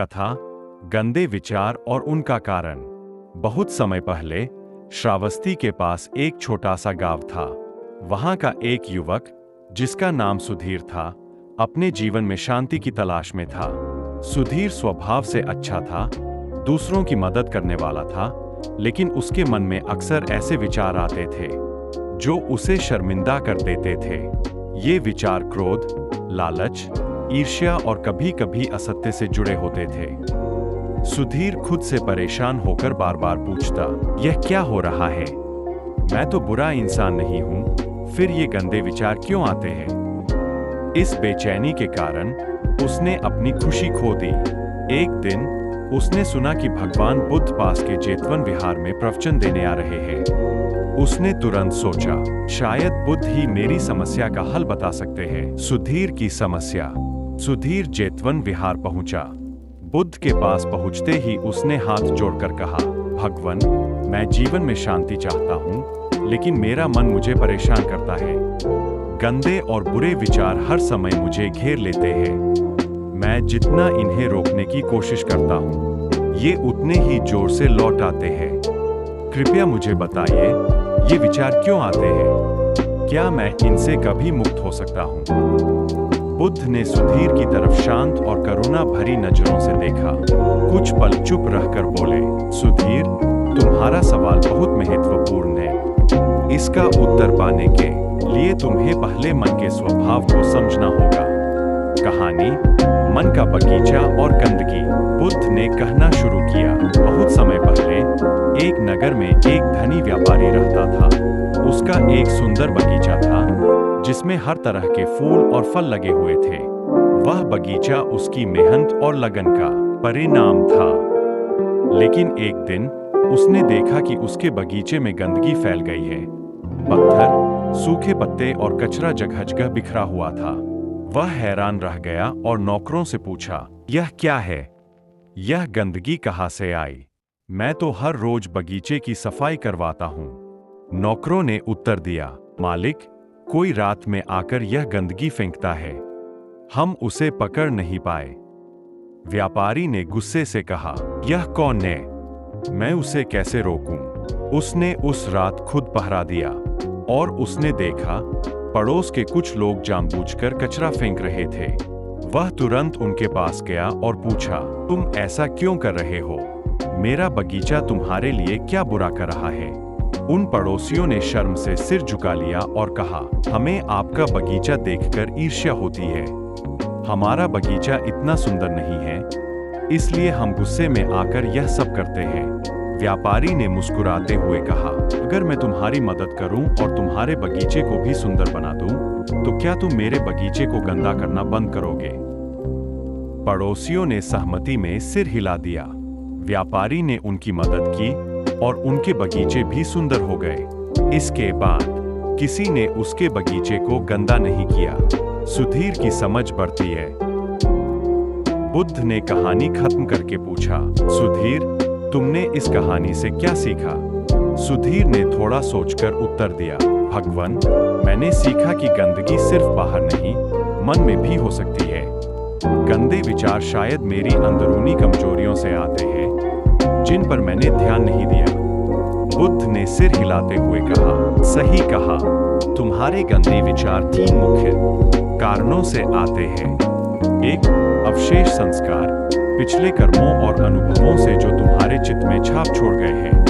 कथा गंदे विचार और उनका कारण। बहुत समय पहले श्रावस्ती के पास एक छोटा सा गांव था। वहां का एक युवक जिसका नाम सुधीर था, अपने जीवन में शांति की तलाश में था। सुधीर स्वभाव से अच्छा था, दूसरों की मदद करने वाला था, लेकिन उसके मन में अक्सर ऐसे विचार आते थे जो उसे शर्मिंदा कर देते थे। ये विचार क्रोध, लालच, ईर्ष्या और कभी-कभी असत्य से जुड़े होते थे। सुधीर खुद से परेशान होकर बार बार पूछता, यह क्या हो रहा है? मैं तो बुरा इंसान नहीं हूं, फिर ये गंदे विचार क्यों आते हैं? इस बेचैनी के कारण उसने अपनी खुशी खो दी। एक दिन उसने सुना कि भगवान बुद्ध पास के जेतवन विहार में प्रवचन देने आ रहे हैं। उसने तुरंत सोचा, शायद बुद्ध ही मेरी समस्या का हल बता सकते हैं। सुधीर की समस्या। सुधीर जेतवन विहार पहुंचा। बुद्ध के पास पहुंचते ही उसने हाथ जोड़कर कहा, भगवान, मैं जीवन में शांति चाहता हूं, लेकिन मेरा मन मुझे परेशान करता है। गंदे और बुरे विचार हर समय मुझे घेर लेते हैं। मैं जितना इन्हें रोकने की कोशिश करता हूं, ये उतने ही जोर से लौट आते हैं। कृपया मुझे बताइए, ये विचार क्यों आते हैं? क्या मैं इनसे कभी मुक्त हो सकता हूं? बुद्ध ने सुधीर की तरफ शांत और करुणा भरी नजरों से देखा। कुछ पल चुप रहकर बोले, सुधीर, तुम्हारा सवाल बहुत महत्वपूर्ण है। इसका उत्तर पाने के लिए तुम्हें पहले मन के स्वभाव को समझना होगा। कहानी मन का बगीचा और गंदगी। बुद्ध ने कहना शुरू किया, बहुत समय पहले एक नगर में एक धनी व्यापारी रहता था। उसका एक सुंदर बगीचा था जिसमें हर तरह के फूल और फल लगे हुए थे। वह बगीचा उसकी मेहनत और लगन का परिणाम था। लेकिन एक दिन उसने देखा कि उसके बगीचे में गंदगी फैल गई है। पत्थर, सूखे पत्ते और कचरा जगह-जगह बिखरा हुआ था। वह हैरान रह गया और नौकरों से पूछा, यह क्या है? यह गंदगी कहाँ से आई? मैं तो हर रोज बगीचे की सफाई करवाता हूँ। नौकरों ने उत्तर दिया, मालिक, कोई रात में आकर यह गंदगी फेंकता है। हम उसे पकड़ नहीं पाए। व्यापारी ने गुस्से से कहा, यह कौन है? मैं उसे कैसे रोकूं? उसने उस रात खुद पहरा दिया और उसने देखा पड़ोस के कुछ लोग जानबूझकर कचरा फेंक रहे थे। वह तुरंत उनके पास गया और पूछा, तुम ऐसा क्यों कर रहे हो? मेरा बगीचा तुम्हारे लिए क्या बुरा कर रहा है? उन पड़ोसियों ने शर्म से सिर झुका लिया और कहा, हमें आपका बगीचा देखकर ईर्ष्या होती है। हमारा बगीचा इतना सुंदर नहीं है, इसलिए हम गुस्से में आकर यह सब करते हैं। व्यापारी ने मुस्कुराते हुए कहा, अगर मैं तुम्हारी मदद करूं और तुम्हारे बगीचे को भी सुंदर बना दूं, तो क्या तुम मेरे बगीचे को गंदा करना बंद करोगे? पड़ोसियों ने सहमति में सिर हिला दिया। व्यापारी ने उनकी मदद की और उनके बगीचे भी सुंदर हो गए। इसके बाद किसी ने उसके बगीचे को गंदा नहीं किया। सुधीर की समझ बढ़ती है। बुद्ध ने कहानी खत्म करके पूछा, सुधीर, तुमने इस कहानी से क्या सीखा? सुधीर ने थोड़ा सोचकर उत्तर दिया, भगवान, मैंने सीखा कि गंदगी सिर्फ बाहर नहीं, मन में भी हो सकती है। गंदे विचार शायद मेरी अंदरूनी कमजोरियों से आते हैं, जिन पर मैंने ध्यान नहीं दिया। बुद्ध ने सिर हिलाते हुए कहा, सही कहा, तुम्हारे गंदे विचार 3 मुख्य कारणों से आते हैं। 1. अवशेष संस्कार, पिछले कर्मों और अनुभवों से जो तुम्हारे चित्त में छाप छोड़ गए हैं।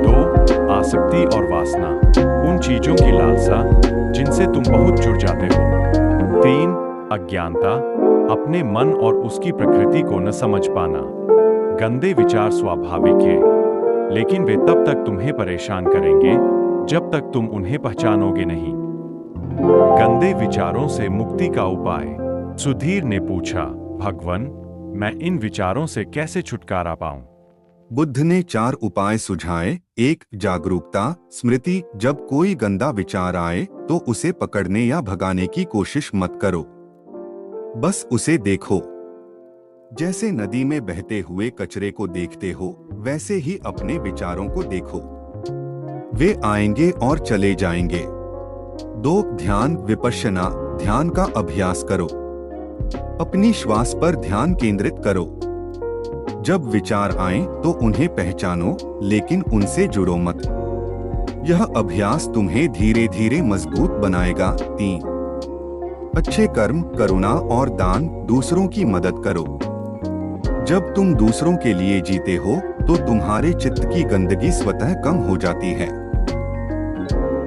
2. आसक्ति और वासना, उन चीजों की लालसा जिनसे तुम बहुत जुड़ जाते हो। 3. अज्ञानता, अपने मन और उसकी प्रकृति को न समझ पाना। गंदे विचार स्वाभाविक है, लेकिन वे तब तक तुम्हें परेशान करेंगे जब तक तुम उन्हें पहचानोगे नहीं। गंदे विचारों से मुक्ति का उपाय। सुधीर ने पूछा, भगवान, मैं इन विचारों से कैसे छुटकारा पाऊं? बुद्ध ने 4 उपाय सुझाए। 1. जागरूकता, स्मृति, जब कोई गंदा विचार आए तो उसे पकड़ने या भगाने की कोशिश मत करो, बस उसे देखो। जैसे नदी में बहते हुए कचरे को देखते हो, वैसे ही अपने विचारों को देखो। वे आएंगे और चले जाएंगे। 2. ध्यान, विपश्यना, ध्यान का अभ्यास करो। अपनी श्वास पर ध्यान केंद्रित करो। जब विचार आएं तो उन्हें पहचानो, लेकिन उनसे जुड़ो मत। यह अभ्यास तुम्हें धीरे धीरे मजबूत बनाएगा। 3 अच्छे कर्म, करुणा और दान। दूसरों की मदद करो। जब तुम दूसरों के लिए जीते हो तो तुम्हारे चित्त की गंदगी स्वतः कम हो जाती है।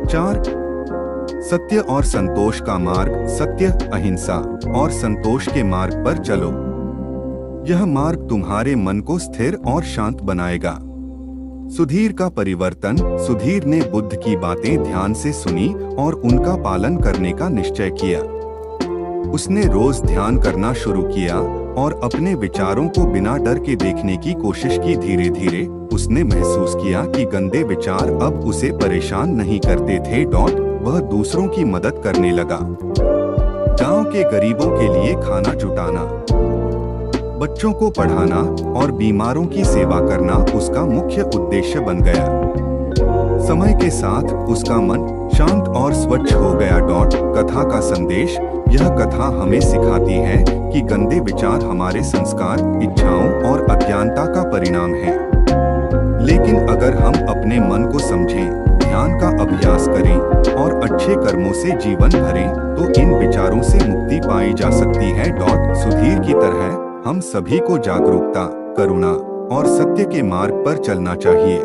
4 सत्य और संतोष का मार्ग। सत्य, अहिंसा और संतोष के मार्ग पर चलो। यह मार्ग तुम्हारे मन को स्थिर और शांत बनाएगा। सुधीर का परिवर्तन। सुधीर ने बुद्ध की बातें ध्यान से सुनी और उनका पालन करने का निश्चय किया। उसने रोज ध्यान करना शुरू किया और अपने विचारों को बिना डर के देखने की कोशिश की। धीरे धीरे उसने महसूस किया कि गंदे विचार अब उसे परेशान नहीं करते थे। वह दूसरों की मदद करने लगा। गांव के गरीबों के लिए खाना जुटाना, बच्चों को पढ़ाना और बीमारों की सेवा करना उसका मुख्य उद्देश्य बन गया। समय के साथ उसका मन शांत और स्वच्छ हो गया। कथा का संदेश। यह कथा हमें सिखाती है कि गंदे विचार हमारे संस्कार, इच्छाओं और अज्ञानता का परिणाम है। लेकिन अगर हम अपने मन को समझें, ध्यान का अभ्यास करें और अच्छे कर्मों से जीवन भरें, तो इन विचारों से मुक्ति पाई जा सकती है। सुधीर की तरह हम सभी को जागरूकता, करुणा और सत्य के मार्ग पर चलना चाहिए।